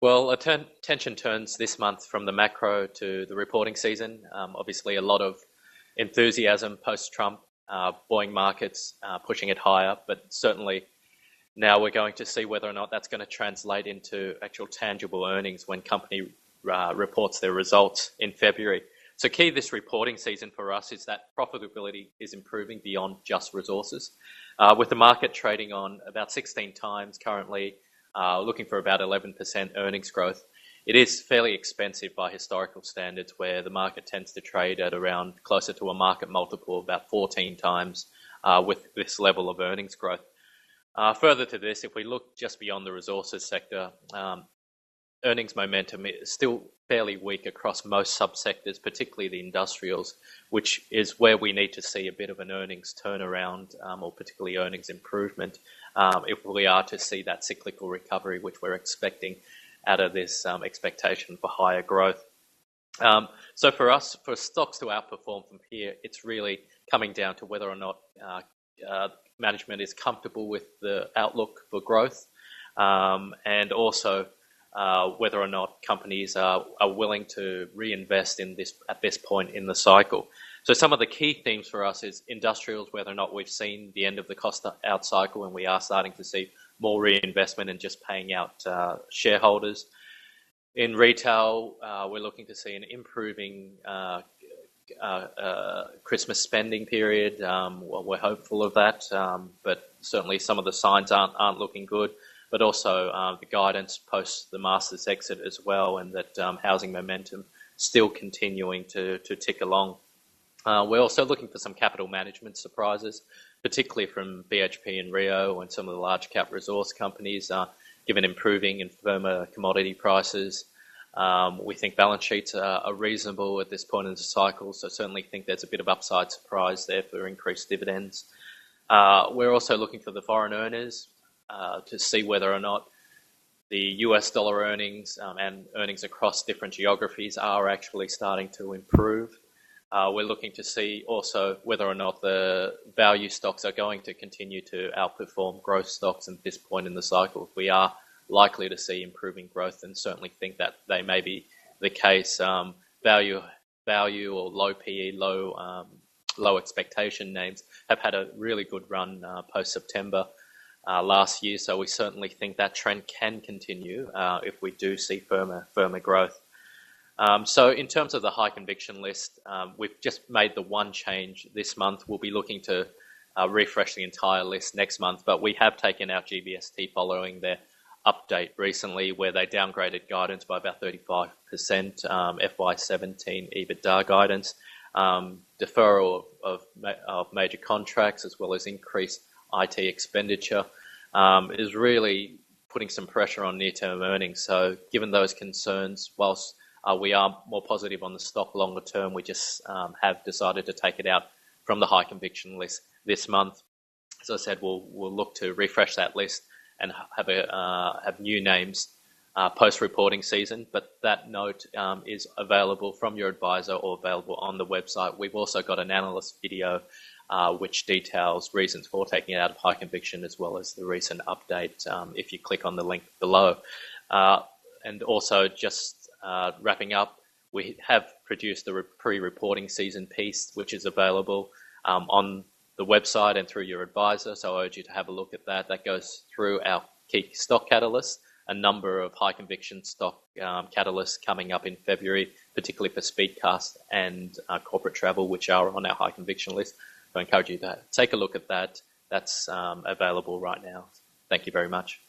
Well, attention turns this month from the macro to the reporting season. Obviously, a lot of enthusiasm post-Trump, buoying markets, pushing it higher, but certainly now we're going to see whether or not that's going to translate into actual tangible earnings when company reports their results in February. So key this reporting season for us is that profitability is improving beyond just resources. With the market trading on about 16 times currently, looking for about 11% earnings growth, it is fairly expensive by historical standards, where the market tends to trade at around closer to a market multiple of about 14 times with this level of earnings growth. Further to this, if we look just beyond the resources sector, earnings momentum is still fairly weak across most subsectors, particularly the industrials, which is where we need to see a bit of an earnings turnaround, or particularly earnings improvement, if we are to see that cyclical recovery, which we're expecting out of this expectation for higher growth. So for us, for stocks to outperform from here, it's really coming down to whether or not management is comfortable with the outlook for growth, and also whether or not companies are willing to reinvest in this at this point in the cycle. So some of the key themes for us is industrials, whether or not we've seen the end of the cost out cycle and we are starting to see more reinvestment and just paying out shareholders. In retail, we're looking to see an improving Christmas spending period. Well, we're hopeful of that, but certainly some of the signs aren't looking good. But also the guidance post the Masters exit as well, and that housing momentum still continuing to tick along. We're also looking for some capital management surprises, particularly from BHP and Rio and some of the large cap resource companies, given improving and firmer commodity prices. We think balance sheets are reasonable at this point in the cycle, so certainly think there's a bit of upside surprise there for increased dividends. We're also looking for the foreign earners to see whether or not the US dollar earnings and earnings across different geographies are actually starting to improve. We're looking to see also whether or not the value stocks are going to continue to outperform growth stocks at this point in the cycle. We are likely to see improving growth, and certainly think that they may be the case. Value or low PE, low expectation names have had a really good run post-September last year, so we certainly think that trend can continue if we do see firmer growth. So in terms of the high conviction list, we've just made the one change this month. We'll be looking to refresh the entire list next month, but we have taken out GBST following their update recently, where they downgraded guidance by about 35%, FY17 EBITDA guidance, deferral of major contracts, as well as increased IT expenditure, is really putting some pressure on near-term earnings. So given those concerns, whilst we are more positive on the stock longer term, we just have decided to take it out from the high conviction list this month. As I said, we'll look to refresh that list and have new names post-reporting season, but that note is available from your advisor or available on the website. We've also got an analyst video which details reasons for taking it out of high conviction, as well as the recent update if you click on the link below. And also just wrapping up, we have produced a pre-reporting season piece which is available on the website and through your advisor, so I urge you to have a look at that. That goes through our key stock catalysts, a number of high conviction stock catalysts coming up in February, particularly for Speedcast and corporate travel, which are on our high conviction list. So I encourage you to take a look at that. That's available right now. Thank you very much.